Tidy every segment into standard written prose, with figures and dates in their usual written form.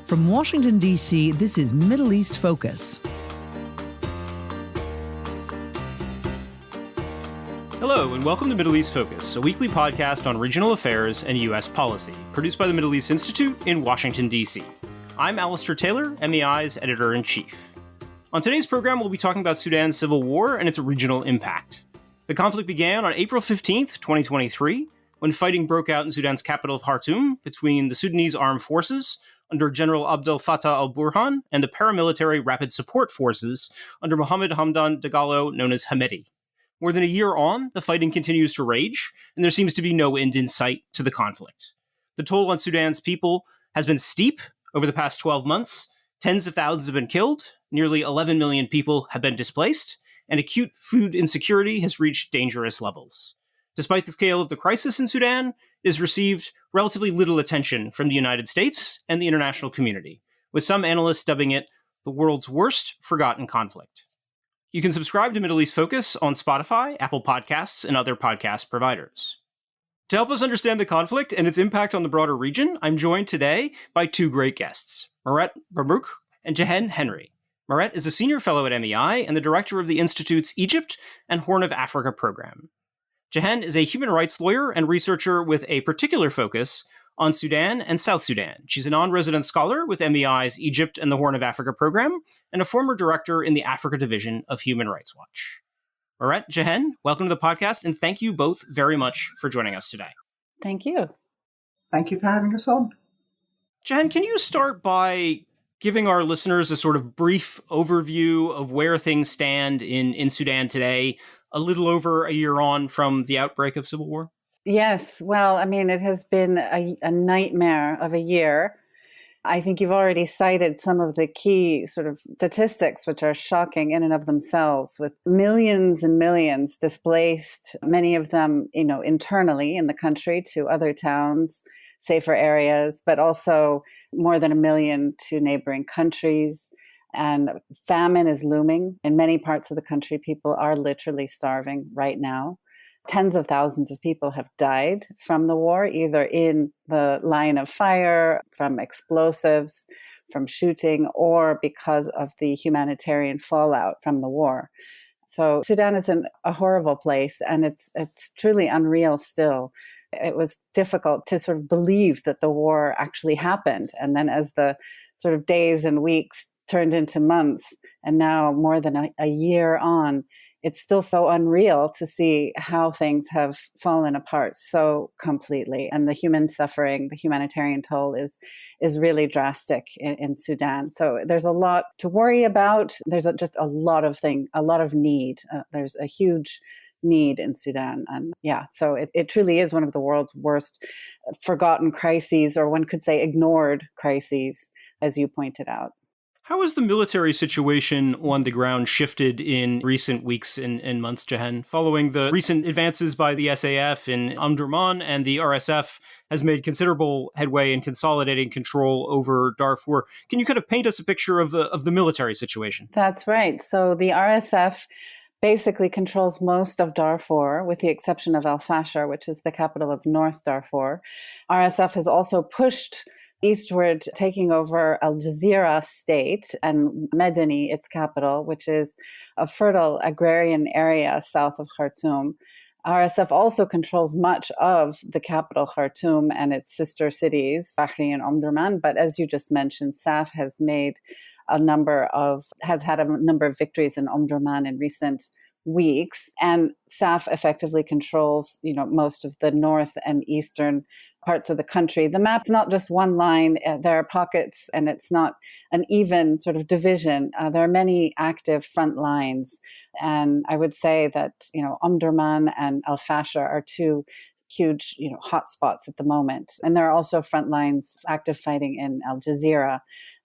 From Washington, D.C., this is Middle East Focus. Hello, and welcome to Middle East Focus, a weekly podcast on regional affairs and U.S. policy, produced by the Middle East Institute in Washington, D.C. I'm Alistair Taylor, MEI's Editor-In-Chief. On today's program, we'll be talking about Sudan's civil war and its regional impact. The conflict began on April 15th, 2023, when fighting broke out in Sudan's capital of Khartoum between the Sudanese Armed Forces under General Abdel Fattah al-Burhan and the paramilitary Rapid Support Forces under Mohamed Hamdan Dagalo, known as Hemedti. More than a year on, the fighting continues to rage, and there seems to be no end in sight to the conflict. The toll on Sudan's people has been steep over the past 12 months. Tens of thousands have been killed, nearly 11 million people have been displaced, and acute food insecurity has reached dangerous levels. Despite the scale of the crisis in Sudan, it has received relatively little attention from the United States and the international community, with some analysts dubbing it the world's worst forgotten conflict. You can subscribe to Middle East Focus on Spotify, Apple Podcasts, and other podcast providers. To help us understand the conflict and its impact on the broader region, I'm joined today by two great guests, Mirette Mabrouk and Jehanne Henry. Mirette is a senior fellow at MEI and the director of the Institute's Egypt and Horn of Africa program. Jehanne is a human rights lawyer and researcher with a particular focus on Sudan and South Sudan. She's a non-resident scholar with MEI's Egypt and the Horn of Africa program and a former director in the Africa division of Human Rights Watch. Mirette, Jehanne, welcome to the podcast, and thank you both very much for joining us today. Thank you. Thank you for having us on. Jehanne, can you start by giving our listeners a sort of brief overview of where things stand in Sudan today, a little over a year on from the outbreak of civil war? Yes. Well, I mean, it has been a nightmare of a year. I think you've already cited some of the key sort of statistics, which are shocking in and of themselves, with millions and millions displaced, many of them, internally in the country to other towns, safer areas, but also more than 1 million to neighboring countries. And famine is looming. In many parts of the country, people are literally starving right now. Tens of thousands of people have died from the war, either in the line of fire, from explosives, from shooting, or because of the humanitarian fallout from the war. So Sudan is in a horrible place, and it's truly unreal still. It was difficult to sort of believe that the war actually happened. And then as the sort of days and weeks turned into months, and now more than a year on, it's still so unreal to see how things have fallen apart so completely. And the human suffering, the humanitarian toll is really drastic in Sudan. So there's a lot to worry about. There's just a lot of need. There's a huge need in Sudan. And so it truly is one of the world's worst forgotten crises, or one could say ignored crises, as you pointed out. How has the military situation on the ground shifted in recent weeks and months, Jehanne, following the recent advances by the SAF in Omdurman, and the RSF has made considerable headway in consolidating control over Darfur? Can you kind of paint us a picture of the military situation? That's right. So the RSF basically controls most of Darfur, with the exception of al-Fashir, which is the capital of North Darfur. RSF has also pushed eastward, taking over Al Jazeera state and Medini, its capital, which is a fertile agrarian area south of Khartoum. RSF also controls much of the capital, Khartoum, and its sister cities, Bahri and Omdurman. But as you just mentioned, SAF has had a number of victories in Omdurman in recent weeks, and SAF effectively controls, most of the north and eastern parts of the country. The map's not just one line. There are pockets, and it's not an even sort of division. There are many active front lines. And I would say that, Omdurman and al-Fashir are two huge, hotspots at the moment. And there are also front lines, active fighting in Al Jazeera.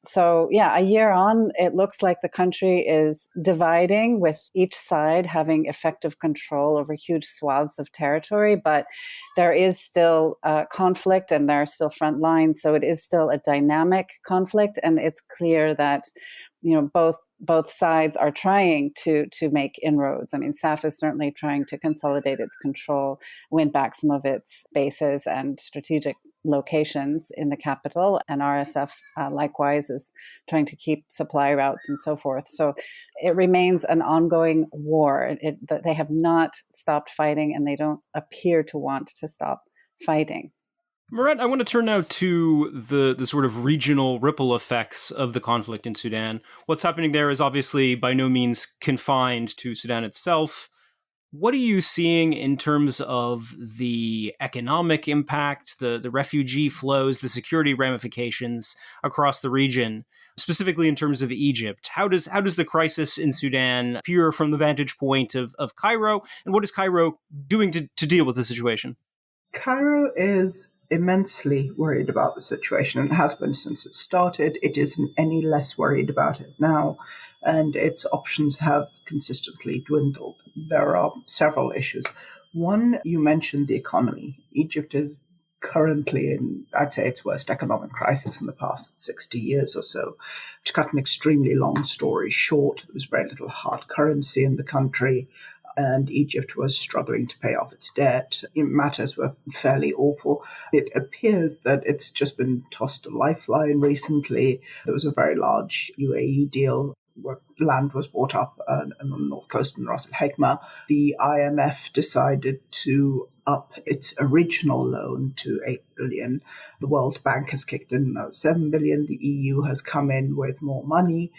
So, a year on, it looks like the country is dividing, with each side having effective control over huge swaths of territory. But there is still conflict, and there are still front lines. So it is still a dynamic conflict. And it's clear that, both sides are trying to make inroads. I mean, SAF is certainly trying to consolidate its control, win back some of its bases and strategic locations in the capital, and RSF likewise is trying to keep supply routes and so forth. So it remains an ongoing war. They have not stopped fighting, and they don't appear to want to stop fighting. Mirette, I want to turn now to the sort of regional ripple effects of the conflict in Sudan. What's happening there is obviously by no means confined to Sudan itself. What are you seeing in terms of the economic impact, the refugee flows, the security ramifications across the region, specifically in terms of Egypt? How does the crisis in Sudan appear from the vantage point of Cairo, and what is Cairo doing to deal with the situation? Cairo is immensely worried about the situation and has been since it started. It isn't any less worried about it now, and its options have consistently dwindled. There are several issues. One, you mentioned the economy. Egypt is currently in, I'd say, its worst economic crisis in the past 60 years or so. To cut an extremely long story short, there was very little hard currency in the country, and Egypt was struggling to pay off its debt. Matters were fairly awful. It appears that it's just been tossed a lifeline recently. There was a very large UAE deal where land was bought up on the north coast in Ras Al Hekma. The IMF decided to up its original loan to 8 billion. The World Bank has kicked in another 7 billion. The EU has come in with more money.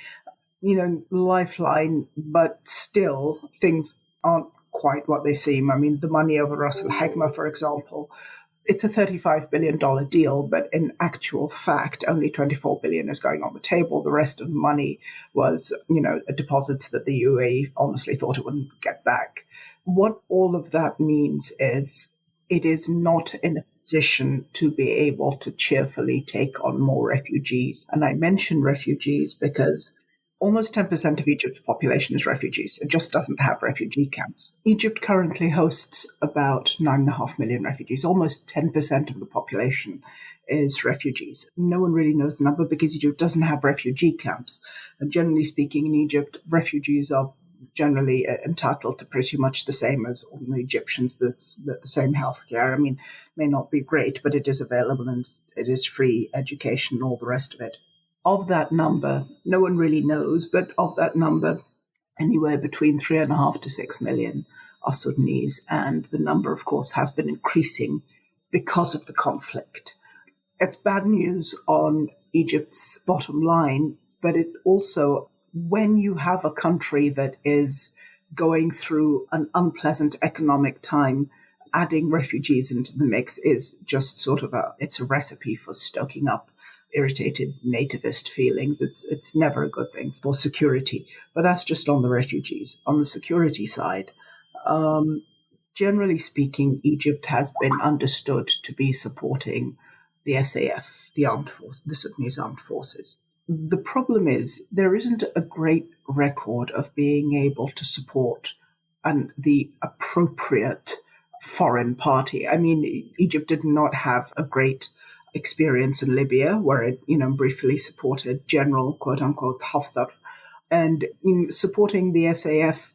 Lifeline, but still things aren't quite what they seem. I mean, the money over Ras Al Hekma, for example, it's a $35 billion deal, but in actual fact, only 24 billion is going on the table. The rest of the money was, deposits that the UAE honestly thought it wouldn't get back. What all of that means is it is not in a position to be able to cheerfully take on more refugees. And I mention refugees because almost 10% of Egypt's population is refugees. It just doesn't have refugee camps. Egypt currently hosts about 9.5 million refugees. Almost 10% of the population is refugees. No one really knows the number because Egypt doesn't have refugee camps. And generally speaking, in Egypt, refugees are generally entitled to pretty much the same as ordinary Egyptians, the same healthcare. I mean, may not be great, but it is available and it is free education and all the rest of it. Of that number, no one really knows, but of that number, anywhere between 3.5 to 6 million are Sudanese. And the number, of course, has been increasing because of the conflict. It's bad news on Egypt's bottom line, but it also, when you have a country that is going through an unpleasant economic time, adding refugees into the mix is just sort of it's a recipe for stoking up irritated nativist feelings. It's never a good thing for security. But that's just on the refugees. On the security side, generally speaking, Egypt has been understood to be supporting the SAF, the Sudanese Armed Forces. The problem is there isn't a great record of being able to support the appropriate foreign party. I mean, Egypt did not have a great experience in Libya, where it, briefly supported General, quote unquote, Haftar. And supporting the SAF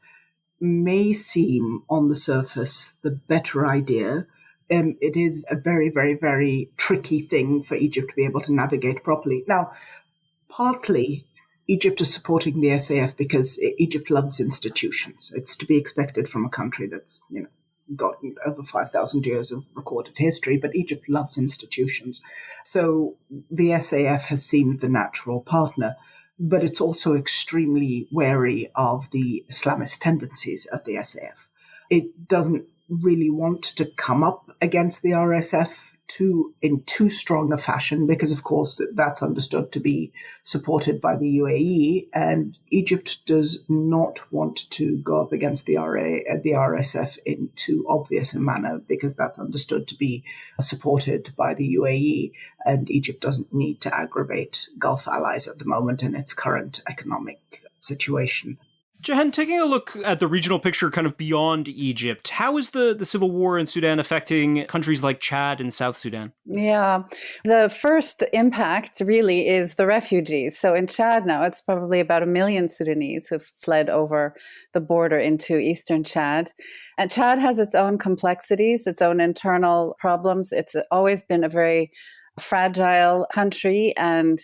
may seem on the surface the better idea. It is a very, very, very tricky thing for Egypt to be able to navigate properly. Now, partly Egypt is supporting the SAF because Egypt loves institutions. It's to be expected from a country that's, got over 5,000 years of recorded history, but Egypt loves institutions. So the SAF has seemed the natural partner, but it's also extremely wary of the Islamist tendencies of the SAF. It doesn't really want to come up against the RSF in too strong a fashion, because of course that's understood to be supported by the UAE, and Egypt does not want to go up against the RSF in too obvious a manner, because that's understood to be supported by the UAE, and Egypt doesn't need to aggravate Gulf allies at the moment in its current economic situation. Jehanne, taking a look at the regional picture kind of beyond Egypt, how is the civil war in Sudan affecting countries like Chad and South Sudan? Yeah, the first impact really is the refugees. So in Chad now, it's probably about 1 million Sudanese who've fled over the border into eastern Chad. And Chad has its own complexities, its own internal problems. It's always been a very fragile country and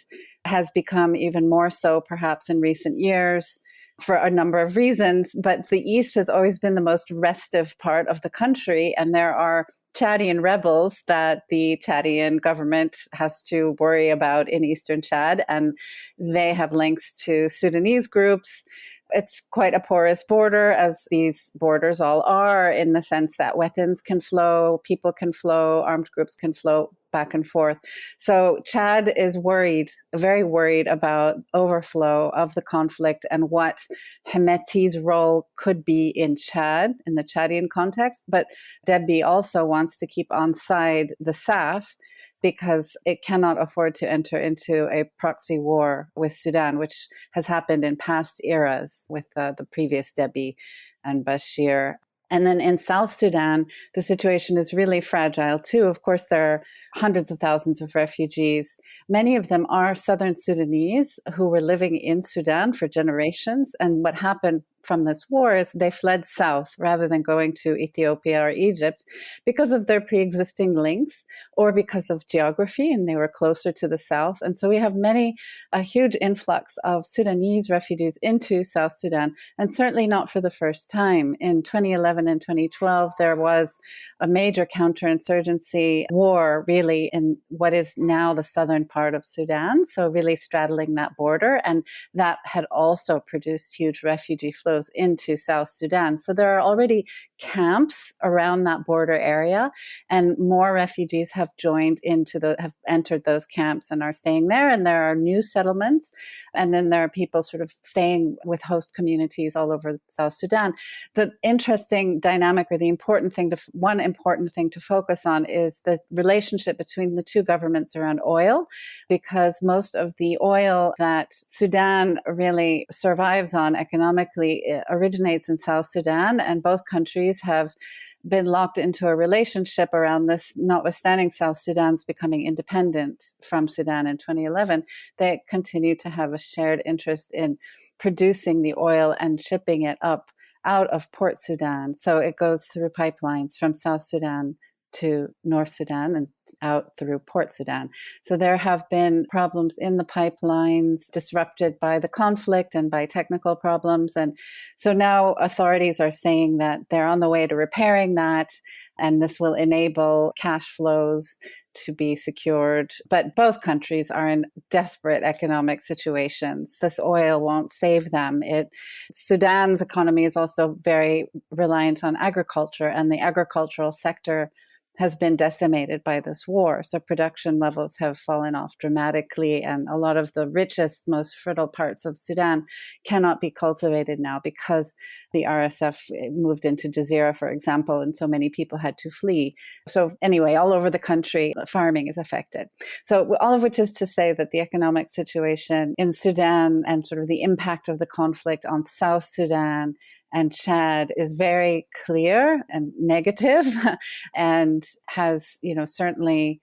has become even more so perhaps in recent years for a number of reasons. But the east has always been the most restive part of the country, and there are Chadian rebels that the Chadian government has to worry about in eastern Chad, and they have links to Sudanese groups. It's quite a porous border, as these borders all are, in the sense that weapons can flow, people can flow, armed groups can flow back and forth. So Chad is worried, very worried about overflow of the conflict and what Hemedti's role could be in Chad, in the Chadian context. But Deby also wants to keep on side the SAF because it cannot afford to enter into a proxy war with Sudan, which has happened in past eras with the previous Deby and Bashir. And then in South Sudan, the situation is really fragile too. Of course, there are hundreds of thousands of refugees. Many of them are Southern Sudanese who were living in Sudan for generations. And what happened from this war is they fled south rather than going to Ethiopia or Egypt because of their pre-existing links or because of geography, and they were closer to the south. And so we have a huge influx of Sudanese refugees into South Sudan, and certainly not for the first time. In 2011 and 2012, there was a major counterinsurgency war really in what is now the southern part of Sudan, so really straddling that border, and that had also produced huge refugee flows into South Sudan. So there are already camps around that border area, and more refugees have have entered those camps and are staying there. And there are new settlements, and then there are people sort of staying with host communities all over South Sudan. The interesting dynamic, or one important thing to focus on, is the relationship between the two governments around oil, because most of the oil that Sudan really survives on economically originates in South Sudan, and both countries have been locked into a relationship around this, notwithstanding South Sudan's becoming independent from Sudan in 2011. They continue to have a shared interest in producing the oil and shipping it out of Port Sudan. So it goes through pipelines from South Sudan to North Sudan and out through Port Sudan. So there have been problems in the pipelines disrupted by the conflict and by technical problems. And so now authorities are saying that they're on the way to repairing that, and this will enable cash flows to be secured. But both countries are in desperate economic situations. This oil won't save them. Sudan's economy is also very reliant on agriculture, and the agricultural sector has been decimated by this war. So production levels have fallen off dramatically, and a lot of the richest, most fertile parts of Sudan cannot be cultivated now because the RSF moved into Jazeera, for example, and so many people had to flee. So anyway, all over the country, farming is affected. So all of which is to say that the economic situation in Sudan and sort of the impact of the conflict on South Sudan and Chad is very clear and negative, and has, it's certainly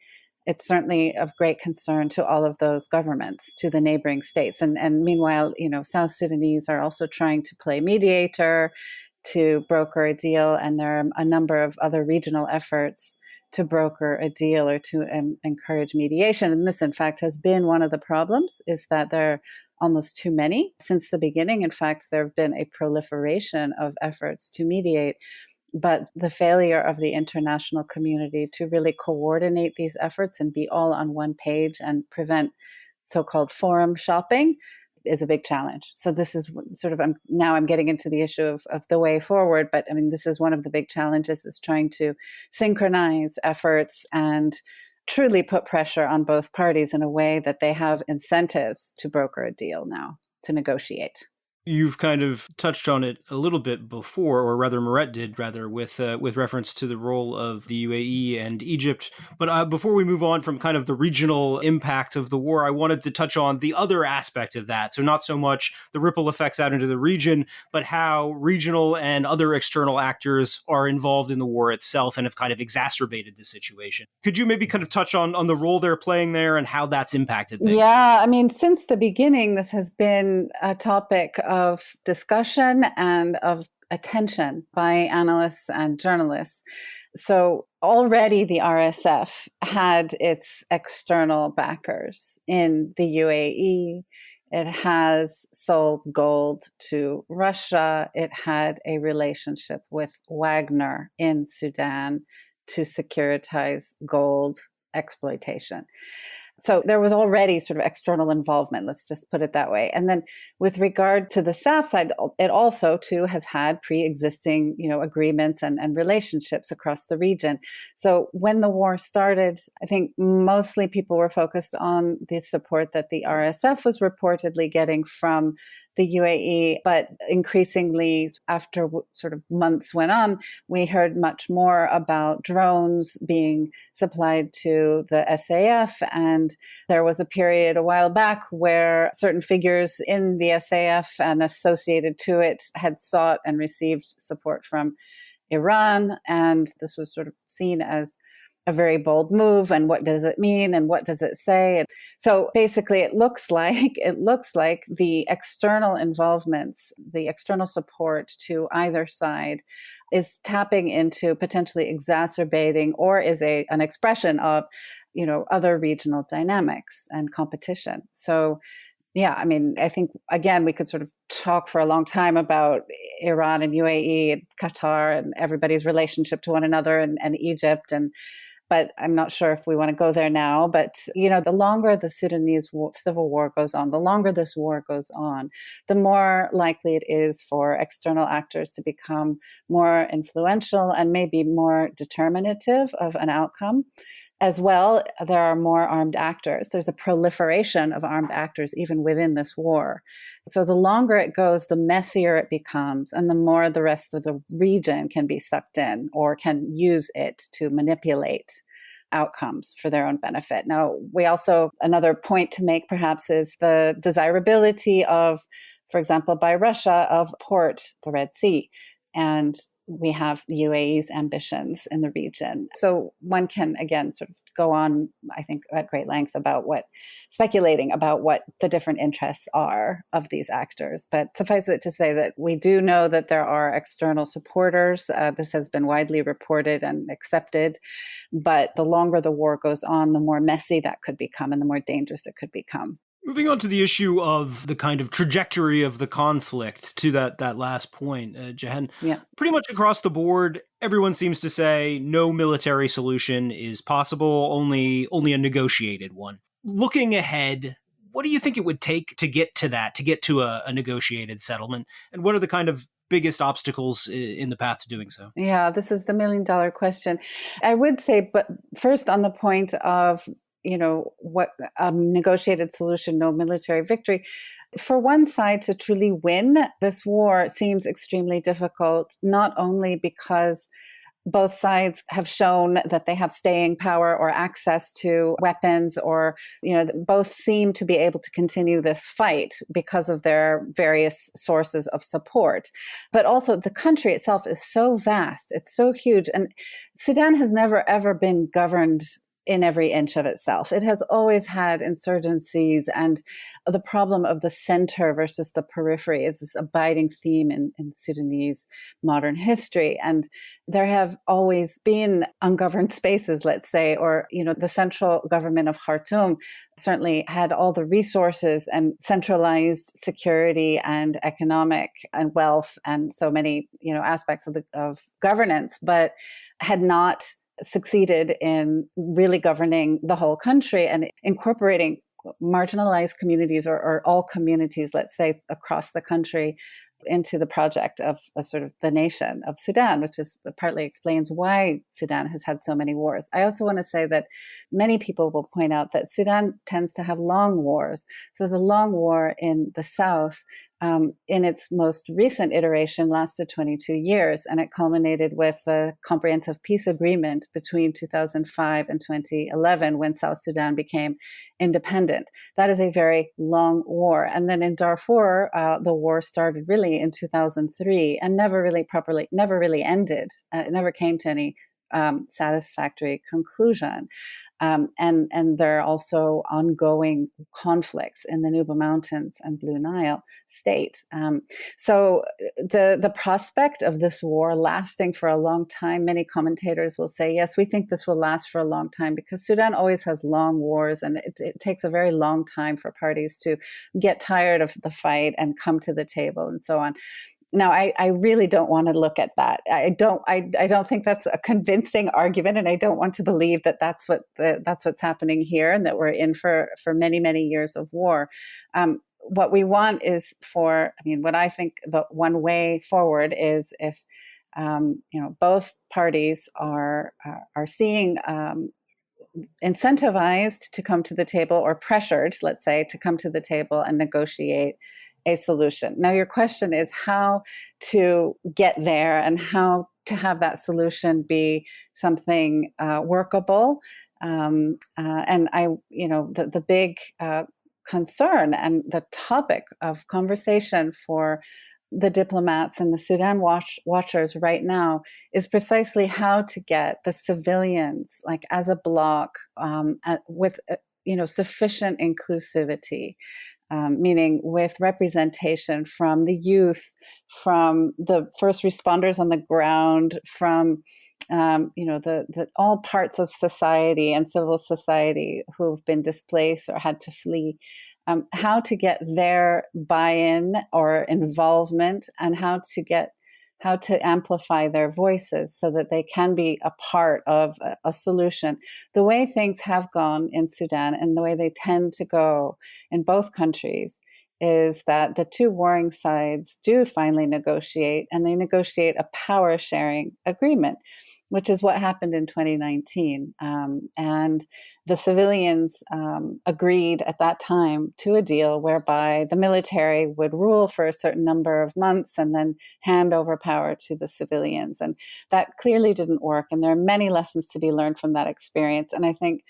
of great concern to all of those governments, to the neighboring states. And meanwhile, South Sudanese are also trying to play mediator, to broker a deal, and there are a number of other regional efforts to broker a deal or to encourage mediation. And this, in fact, has been one of the problems, is that there are almost too many since the beginning. In fact, there have been a proliferation of efforts to mediate, but the failure of the international community to really coordinate these efforts and be all on one page and prevent so-called forum shopping is a big challenge. So this is sort of, now I'm getting into the issue of the way forward, but I mean, this is one of the big challenges, is trying to synchronize efforts and truly put pressure on both parties in a way that they have incentives to broker a deal now, to negotiate. You've kind of touched on it a little bit before, or rather Mirette did, rather, with reference to the role of the UAE and Egypt. But before we move on from kind of the regional impact of the war, I wanted to touch on the other aspect of that. So not so much the ripple effects out into the region, but how regional and other external actors are involved in the war itself and have kind of exacerbated the situation. Could you maybe kind of touch on the role they're playing there and how that's impacted things? Yeah, I mean, since the beginning, this has been a topic of discussion and of attention by analysts and journalists. So already the RSF had its external backers in the UAE. It has sold gold to Russia. It had a relationship with Wagner in Sudan to securitize gold exploitation. So there was already sort of external involvement, let's just put it that way. And then with regard to the SAF side, it also too has had pre-existing, agreements and relationships across the region. So when the war started, I think mostly people were focused on the support that the RSF was reportedly getting from the UAE, but increasingly after sort of months went on, we heard much more about drones being supplied to the SAF. And there was a period a while back where certain figures in the SAF and associated to it had sought and received support from Iran. And this was sort of seen as a very bold move, and what does it mean and what does it say? So basically it looks like the external involvements, the external support to either side is tapping into potentially exacerbating or is an expression of, other regional dynamics and competition. So yeah, I mean, I think, again, we could sort of talk for a long time about Iran and UAE and Qatar and everybody's relationship to one another and Egypt but I'm not sure if we want to go there now. But, the longer the Sudanese civil war goes on, the longer this war goes on, the more likely it is for external actors to become more influential and maybe more determinative of an outcome. As well, there are more armed actors. There's a proliferation of armed actors even within this war. So the longer it goes, the messier it becomes, and the more the rest of the region can be sucked in or can use it to manipulate outcomes for their own benefit. Now, another point to make perhaps is the desirability of, for example, by Russia, of port, the Red Sea. And we have the UAE's ambitions in the region. So one can, again, sort of go on, I think, at great length about speculating about what the different interests are of these actors. But suffice it to say that we do know that there are external supporters. This has been widely reported and accepted. But the longer the war goes on, the more messy that could become and the more dangerous it could become. Moving on to the issue of the kind of trajectory of the conflict, to that last point, Jehanne, pretty much across the board, everyone seems to say no military solution is possible, only a negotiated one. Looking ahead, what do you think it would take to get to that, to get to a negotiated settlement? And what are the kind of biggest obstacles in the path to doing so? Yeah, this is the million-dollar question. I would say, but first on the point of what negotiated solution, no military victory. For one side to truly win this war seems extremely difficult, not only because both sides have shown that they have staying power or access to weapons, or, both seem to be able to continue this fight because of their various sources of support. But also the country itself is so vast, it's so huge. And Sudan has never, ever been governed in every inch of itself. It has always had insurgencies, and the problem of the center versus the periphery is this abiding theme in Sudanese modern history. And there have always been ungoverned spaces, let's say, or, the central government of Khartoum certainly had all the resources and centralized security and economic and wealth and so many, aspects of governance, but had not succeeded in really governing the whole country and incorporating marginalized communities or all communities, let's say, across the country into the project of a sort of the nation of Sudan, which is partly explains why Sudan has had so many wars. I also want to say that many people will point out that Sudan tends to have long wars. So the long war in the south in its most recent iteration, lasted 22 years, and it culminated with the comprehensive peace agreement between 2005 and 2011 when South Sudan became independent. That is a very long war. And then in Darfur, the war started really in 2003 and never really ended. It never came to any satisfactory conclusion. And there are also ongoing conflicts in the Nuba Mountains and Blue Nile state. So the prospect of this war lasting for a long time, many commentators will say, yes, we think this will last for a long time because Sudan always has long wars, and it takes a very long time for parties to get tired of the fight and come to the table and so on. Now, I really don't want to look at that. I don't think that's a convincing argument, and I don't want to believe that that's what's happening here, and that we're in for many, many years of war. What we want is what I think the one way forward is if both parties are seeing incentivized to come to the table, or pressured, let's say, to come to the table and negotiate a solution. Now, your question is how to get there and how to have that solution be something workable. And the big concern and the topic of conversation for the diplomats and the Sudan watchers right now is precisely how to get the civilians, like as a bloc, with sufficient inclusivity. Meaning with representation from the youth, from the first responders on the ground, from the all parts of society and civil society who have been displaced or had to flee, how to get their buy-in or involvement, and how to amplify their voices so that they can be a part of a solution. The way things have gone in Sudan, and the way they tend to go in both countries, is that the two warring sides do finally negotiate, and they negotiate a power-sharing agreement, which is what happened in 2019. And the civilians agreed at that time to a deal whereby the military would rule for a certain number of months and then hand over power to the civilians. And that clearly didn't work. And there are many lessons to be learned from that experience. And I think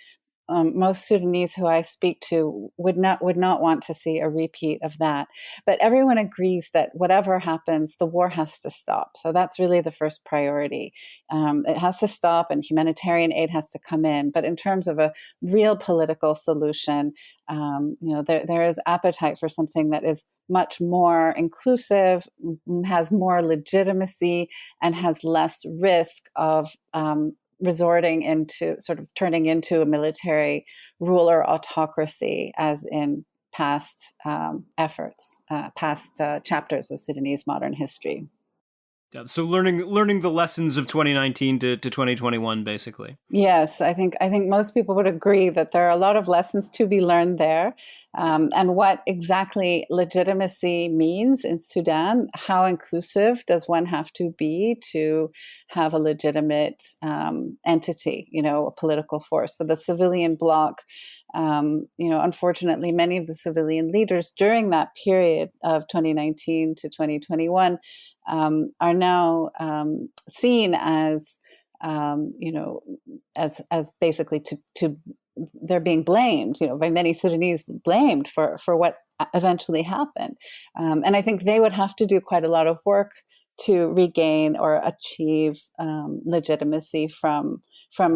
most Sudanese who I speak to would not want to see a repeat of that. But everyone agrees that whatever happens, the war has to stop. So that's really the first priority. It has to stop, and humanitarian aid has to come in. But in terms of a real political solution, there is appetite for something that is much more inclusive, has more legitimacy, and has less risk of resorting into sort of turning into a military rule or autocracy, as in past chapters of Sudanese modern history. Yeah, so learning the lessons of 2019 to 2021, basically. Yes, I think most people would agree that there are a lot of lessons to be learned there, and what exactly legitimacy means in Sudan. How inclusive does one have to be to have a legitimate entity, a political force? So the civilian bloc. Unfortunately, many of the civilian leaders during that period of 2019 to 2021 are now seen as basically to they're being blamed, by many Sudanese, blamed for what eventually happened. And I think they would have to do quite a lot of work to regain or achieve legitimacy from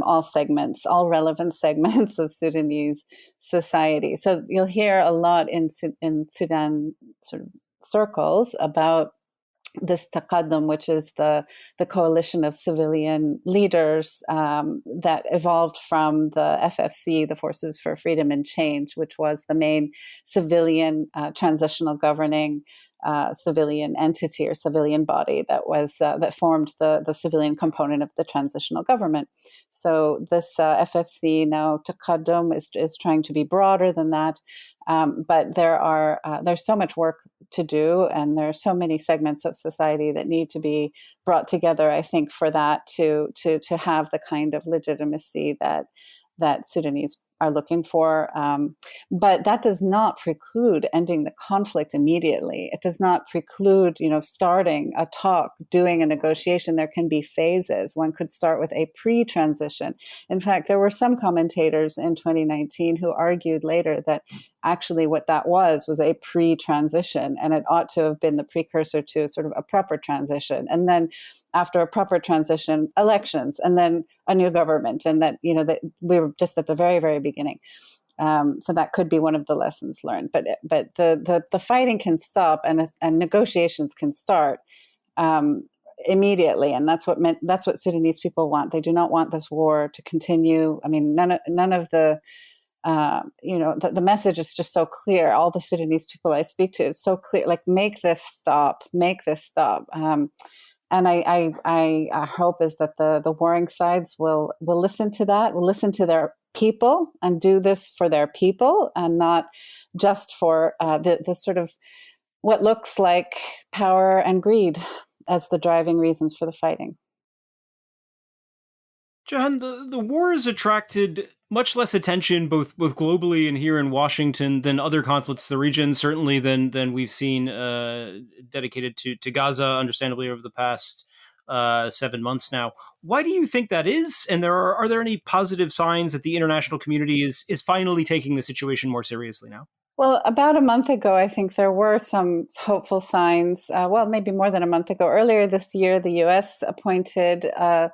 all relevant segments of Sudanese society. So you'll hear a lot in Sudan sort of circles about this Taqaddum, which is the coalition of civilian leaders that evolved from the FFC, the Forces for Freedom and Change, which was the main civilian transitional governing civilian entity or civilian body that formed the civilian component of the transitional government. So this FFC, now Taqaddum, is trying to be broader than that. But there's so much work to do, and there are so many segments of society that need to be brought together, I think, for that to have the kind of legitimacy that Sudanese are looking for. But that does not preclude ending the conflict immediately. It does not preclude, starting a talk, doing a negotiation. There can be phases. One could start with a pre-transition. In fact, there were some commentators in 2019 who argued later that actually what that was a pre-transition, and it ought to have been the precursor to sort of a proper transition. And then after a proper transition, elections, and then a new government, and that we were just at the very, very beginning. So that could be one of the lessons learned. But the fighting can stop, and negotiations can start immediately, and that's what Sudanese people want. They do not want this war to continue. I mean, none of the the message is just so clear. All the Sudanese people I speak to, it's so clear. Like, make this stop. And I hope is that the warring sides will listen to that, will listen to their people, and do this for their people, and not just for the sort of what looks like power and greed as the driving reasons for the fighting. Jehanne, the war has attracted much less attention, both globally and here in Washington, than other conflicts in the region, certainly than we've seen dedicated to Gaza, understandably, over the past 7 months now. Why do you think that is? And are there any positive signs that the international community is finally taking the situation more seriously now? Well, about a month ago, I think there were some hopeful signs. Maybe more than a month ago. Earlier this year, the U.S. appointed an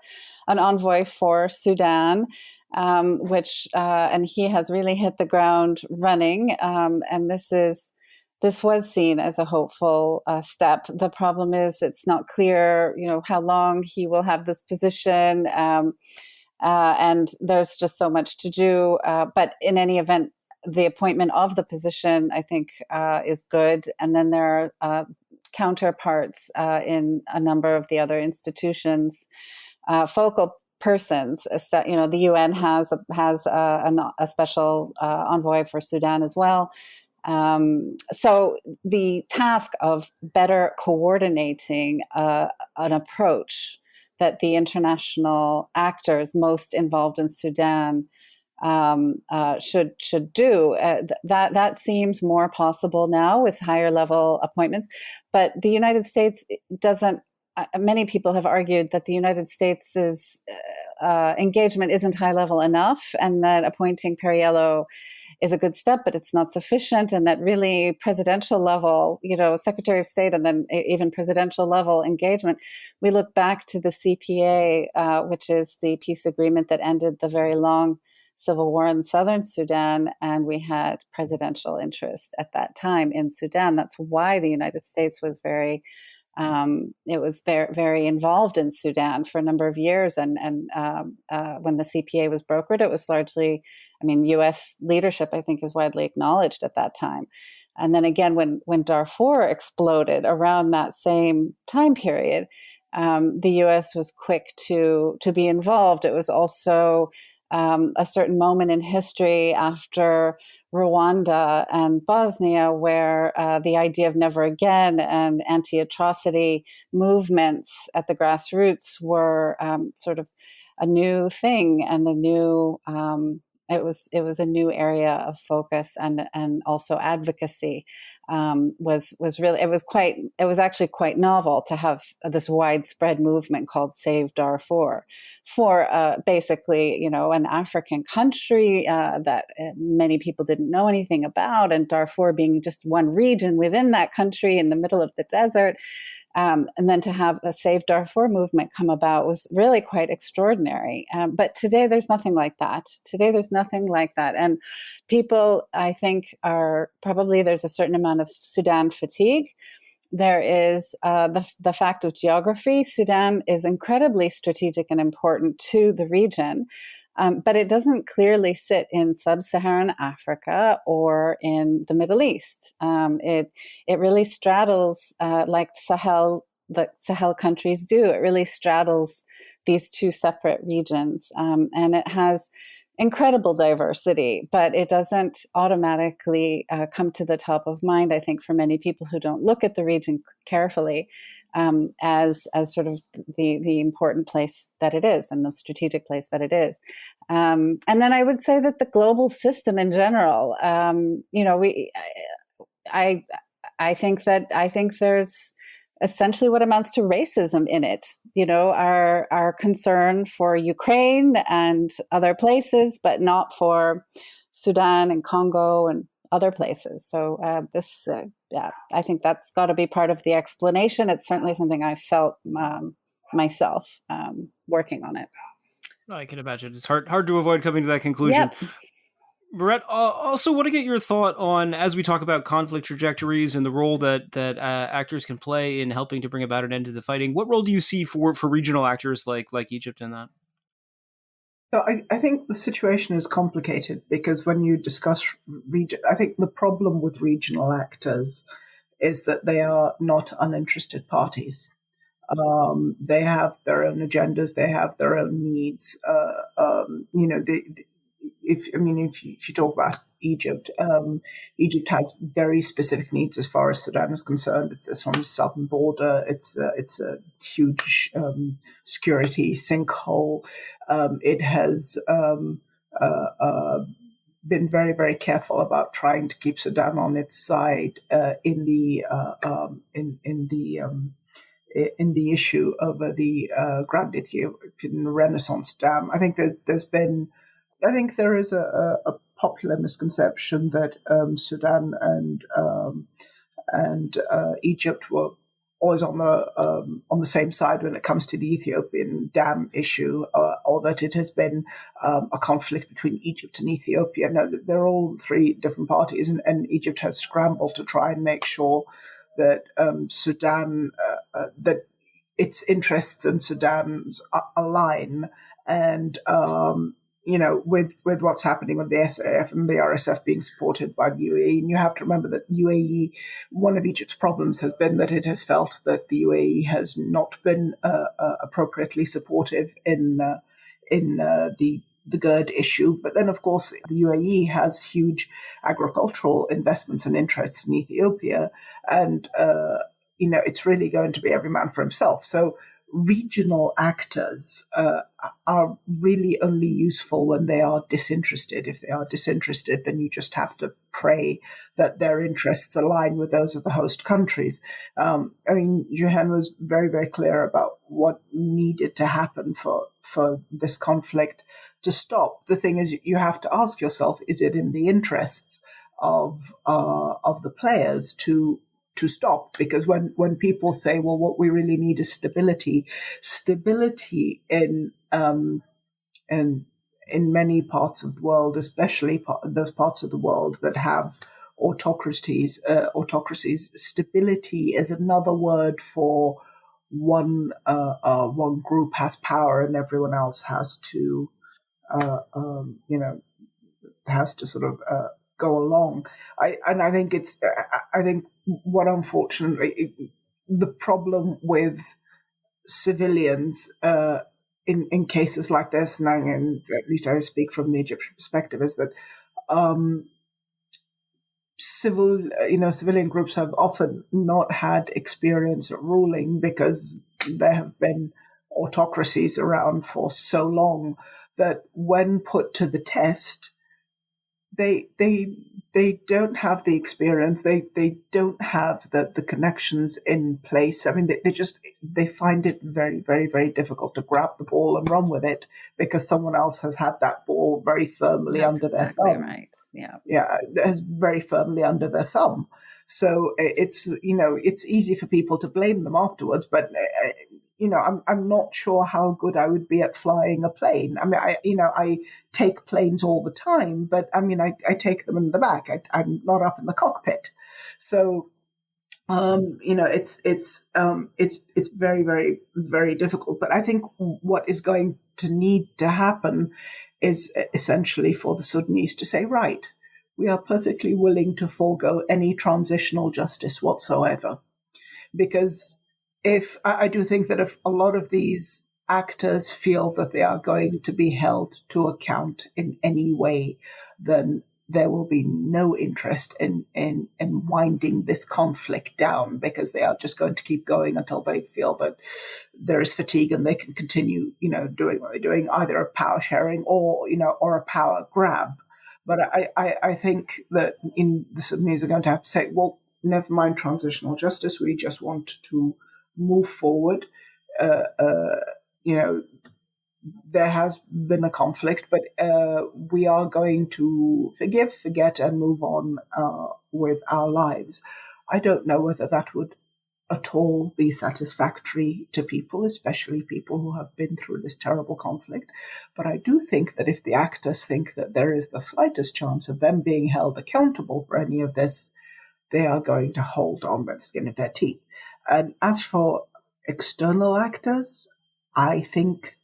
envoy for Sudan, and he has really hit the ground running. And this was seen as a hopeful step. The problem is it's not clear, how long he will have this position, and there's just so much to do. But in any event, the appointment of the position, I think, is good. And then there are counterparts in a number of the other institutions, focal persons. The UN has a special envoy for Sudan as well. So the task of better coordinating an approach that the international actors most involved in Sudan should do, that seems more possible now with higher level appointments. But the United States doesn't. Many people have argued that the United States' engagement isn't high level enough, and that appointing Perriello is a good step, but it's not sufficient, and that really presidential level, Secretary of State, and then even presidential level engagement. We look back to the CPA, which is the peace agreement that ended the very long civil war in southern Sudan, and we had presidential interest at that time in Sudan. That's why the United States was very very involved in Sudan for a number of years. And when the CPA was brokered, it was largely, U.S. leadership, I think, is widely acknowledged at that time. And then again, when Darfur exploded around that same time period, the U.S. was quick to be involved. It was also a certain moment in history after Rwanda and Bosnia, where the idea of never again and anti-atrocity movements at the grassroots were sort of a new thing, and a new it was a new area of focus and also advocacy. It was actually quite novel to have this widespread movement called Save Darfur for basically, an African country that many people didn't know anything about, and Darfur being just one region within that country in the middle of the desert. And then to have a Save Darfur movement come about was really quite extraordinary. But today there's nothing like that. And people, I think, there's a certain amount of Sudan fatigue. There is the fact of geography. Sudan is incredibly strategic and important to the region. But it doesn't clearly sit in sub-Saharan Africa or in the Middle East. It really straddles, like the Sahel countries do. It really straddles these two separate regions, and it has incredible diversity, but it doesn't automatically come to the top of mind, I think, for many people who don't look at the region carefully, as sort of the important place that it is and the strategic place that it is. And then I would say that the global system in general, I think there's essentially what amounts to racism in it. Our concern for Ukraine and other places, but not for Sudan and Congo and other places. So I think that's got to be part of the explanation. It's certainly something I felt myself working on it. I can imagine it's hard to avoid coming to that conclusion. Yep. Mirette, also want to get your thought on, as we talk about conflict trajectories and the role that actors can play in helping to bring about an end to the fighting. What role do you see for regional actors like Egypt in that? So I think the situation is complicated because when you discuss region, I think the problem with regional actors is that they are not uninterested parties. They have their own agendas, they have their own needs. If you talk about Egypt, Egypt has very specific needs as far as Sudan is concerned. It's on the southern border. It's a huge security sinkhole. It has been very, very careful about trying to keep Sudan on its side in the issue over the Grand Ethiopian Renaissance Dam. I think that there is a popular misconception that Sudan and Egypt were always on the same side when it comes to the Ethiopian dam issue, or that it has been a conflict between Egypt and Ethiopia. No, they're all three different parties, and Egypt has scrambled to try and make sure that Sudan, that its interests and Sudan's align, and with what's happening with the SAF and the RSF being supported by the UAE. And you have to remember that UAE, one of Egypt's problems has been that it has felt that the UAE has not been appropriately supportive in the GERD issue. But then, of course, the UAE has huge agricultural investments and interests in Ethiopia. And, it's really going to be every man for himself. So regional actors are really only useful when they are disinterested. If they are disinterested, then you just have to pray that their interests align with those of the host countries. Jehanne was very, very clear about what needed to happen for this conflict to stop. The thing is, you have to ask yourself, is it in the interests of the players to stop? Because when people say, well, what we really need is stability in many parts of the world, especially those parts of the world that have autocracies, stability is another word for one group has power and everyone else has to sort of go along. I think what unfortunately the problem with civilians in cases like this, and at least I speak from the Egyptian perspective, is that civilian groups have often not had experience at ruling because there have been autocracies around for so long that when put to the test, they don't have the experience. They don't have the connections in place. I mean, they find it very, very, very difficult to grab the ball and run with it because someone else has had that ball very firmly under their thumb. Right. Yeah, has very firmly under their thumb. So it's easy for people to blame them afterwards, but. I'm not sure how good I would be at flying a plane. I mean, I take planes all the time, but I mean, I take them in the back. I'm not up in the cockpit. So, it's very, very, very difficult. But I think what is going to need to happen is essentially for the Sudanese to say, right, we are perfectly willing to forego any transitional justice whatsoever, because I do think that if a lot of these actors feel that they are going to be held to account in any way, then there will be no interest in winding this conflict down, because they are just going to keep going until they feel that there is fatigue and they can continue, doing what they're doing, either a power sharing or a power grab. But I think that in the Sudanese are going to have to say, well, never mind transitional justice, we just want to move forward. There has been a conflict, but we are going to forgive, forget, and move on with our lives. I don't know whether that would at all be satisfactory to people, especially people who have been through this terrible conflict. But I do think that if the actors think that there is the slightest chance of them being held accountable for any of this, they are going to hold on by the skin of their teeth. And as for external actors, I think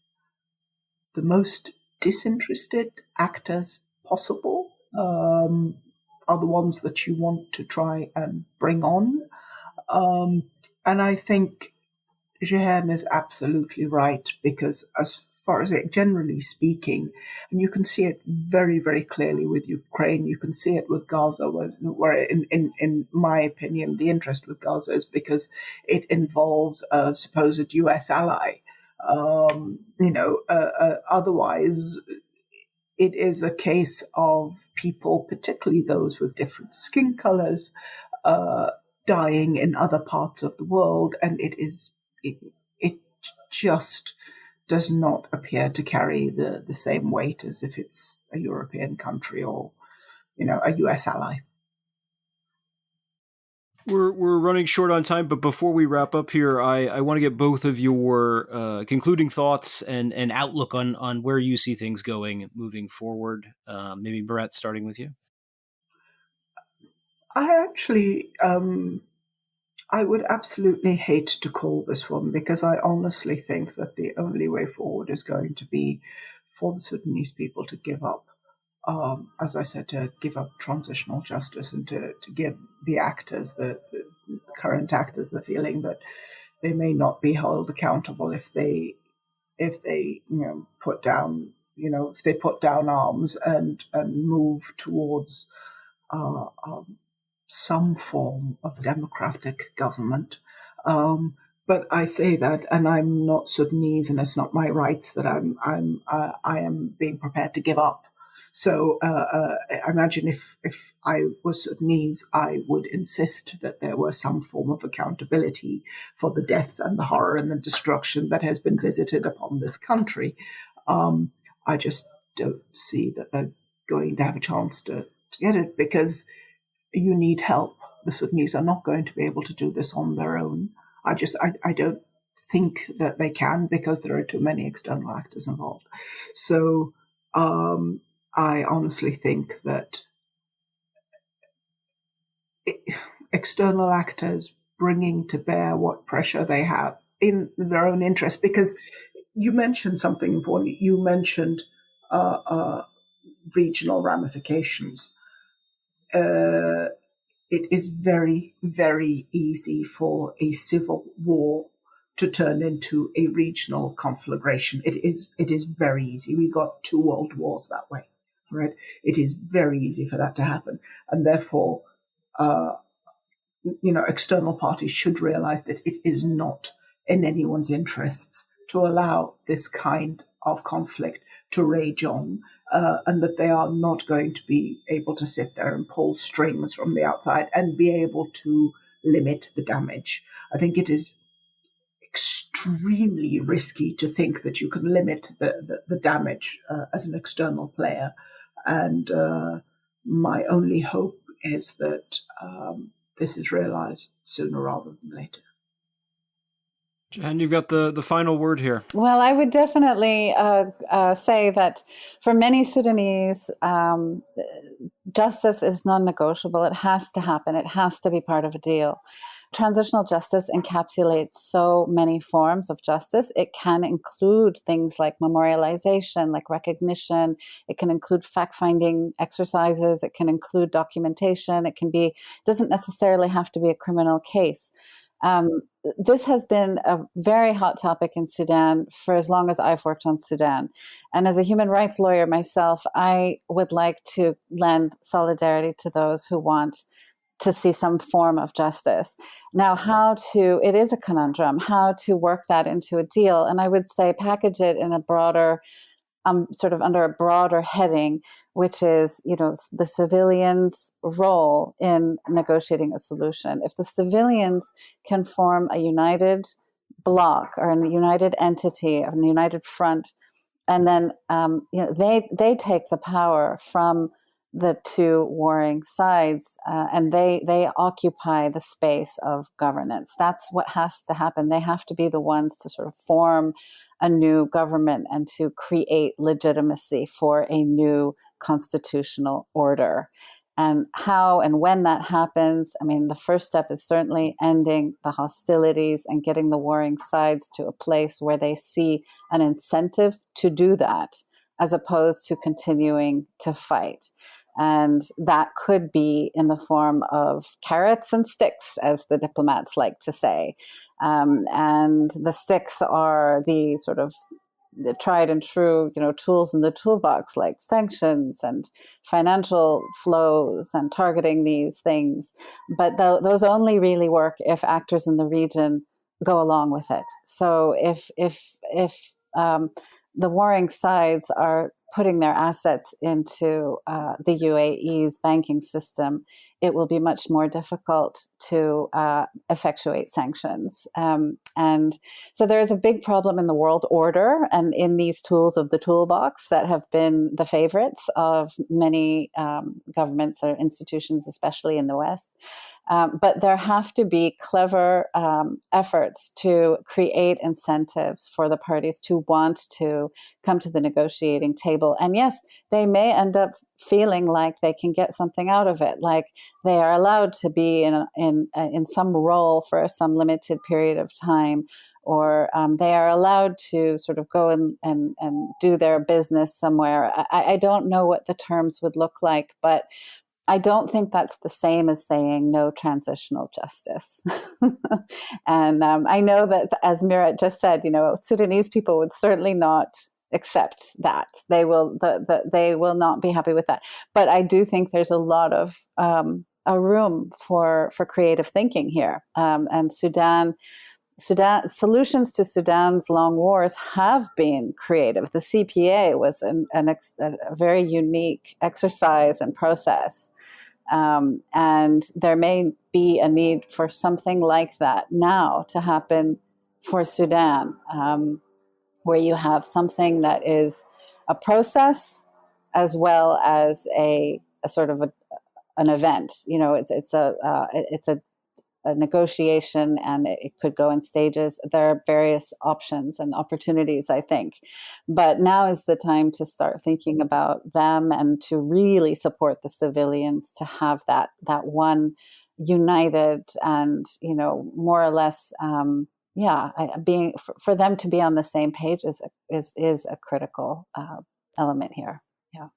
the most disinterested actors possible are the ones that you want to try and bring on. And I think Jehanne is absolutely right, because as far as generally speaking, and you can see it very, very clearly with Ukraine, you can see it with Gaza, where in my opinion, the interest with Gaza is because it involves a supposed US ally. Otherwise, it is a case of people, particularly those with different skin colors, dying in other parts of the world, and it just does not appear to carry the same weight as if it's a European country or, a US ally. We're running short on time, but before we wrap up here, I want to get both of your concluding thoughts and outlook on where you see things going moving forward. Maybe Mirette, starting with you. I actually, I would absolutely hate to call this one, because I honestly think that the only way forward is going to be for the Sudanese people to give up, as I said, to give up transitional justice and to give the actors, the current actors, the feeling that they may not be held accountable if they put down arms and move towards some form of democratic government. But I say that, and I'm not Sudanese, and it's not my rights that I am being prepared to give up. So I imagine if I was Sudanese, I would insist that there were some form of accountability for the death and the horror and the destruction that has been visited upon this country. I just don't see that they're going to have a chance to get it, because you need help. The Sudanese are not going to be able to do this on their own. I don't think that they can, because there are too many external actors involved. So I honestly think that external actors bringing to bear what pressure they have in their own interest, because you mentioned something important. You mentioned regional ramifications. It is very, very easy for a civil war to turn into a regional conflagration. It is very easy. We got 2 world wars that way, right? It is very easy for that to happen. And therefore, external parties should realize that it is not in anyone's interests to allow this kind of conflict to rage on, and that they are not going to be able to sit there and pull strings from the outside and be able to limit the damage. I think it is extremely risky to think that you can limit the damage as an external player. And my only hope is that this is realized sooner rather than later. Jehanne, you've got the final word here. Well, I would definitely say that for many Sudanese, justice is non-negotiable. It has to happen. It has to be part of a deal. Transitional justice encapsulates so many forms of justice. It can include things like memorialization, like recognition. It can include fact-finding exercises. It can include documentation. It doesn't necessarily have to be a criminal case. This has been a very hot topic in Sudan for as long as I've worked on Sudan. And as a human rights lawyer myself, I would like to lend solidarity to those who want to see some form of justice. Now, it is a conundrum, how to work that into a deal. And I would say package it in a broader, sort of under a broader heading, which is, the civilians' role in negotiating a solution. If the civilians can form a united bloc or a united entity, a united front, and then they take the power from the two warring sides, and they occupy the space of governance. That's what has to happen. They have to be the ones to sort of form a new government and to create legitimacy for a new constitutional order. And how and when that happens, the first step is certainly ending the hostilities and getting the warring sides to a place where they see an incentive to do that, as opposed to continuing to fight. And that could be in the form of carrots and sticks, as the diplomats like to say. And the sticks are the sort of the tried and true, tools in the toolbox, like sanctions and financial flows and targeting these things. But those only really work if actors in the region go along with it. So if the warring sides are putting their assets into the UAE's banking system, it will be much more difficult to effectuate sanctions. And so there is a big problem in the world order and in these tools of the toolbox that have been the favorites of many governments or institutions, especially in the West. But there have to be clever efforts to create incentives for the parties to want to come to the negotiating table. And yes, they may end up feeling like they can get something out of it, like they are allowed to be in some role for some limited period of time, or they are allowed to sort of go and do their business somewhere. I don't know what the terms would look like, but I don't think that's the same as saying no transitional justice. And I know that, as Mirette just said, Sudanese people would certainly not accept that. They will not be happy with that. But I do think there's a lot of a room for creative thinking here. And Sudan solutions to Sudan's long wars have been creative. The CPA was a very unique exercise and process. And there may be a need for something like that now to happen for Sudan, where you have something that is a process as well as a sort of an event. It's a negotiation, and it could go in stages. There are various options and opportunities, I think. But now is the time to start thinking about them and to really support the civilians to have that one united and, more or less, for them to be on the same page is a critical element here. Yeah.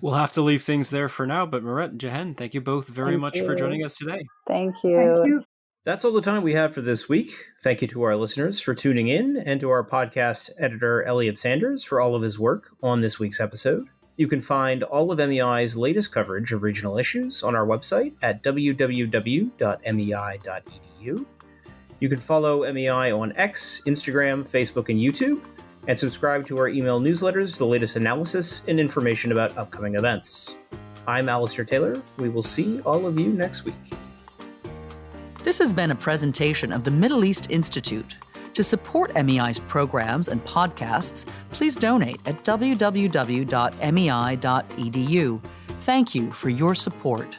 We'll have to leave things there for now, but Mirette and Jehanne, thank you both very much for joining us today. Thank you. Thank you. That's all the time we have for this week. Thank you to our listeners for tuning in, and to our podcast editor, Elliot Sanders, for all of his work on this week's episode. You can find all of MEI's latest coverage of regional issues on our website at www.mei.edu. You can follow MEI on X, Instagram, Facebook, and YouTube, and subscribe to our email newsletters for the latest analysis and information about upcoming events. I'm Alistair Taylor. We will see all of you next week. This has been a presentation of the Middle East Institute. To support MEI's programs and podcasts, please donate at www.mei.edu. Thank you for your support.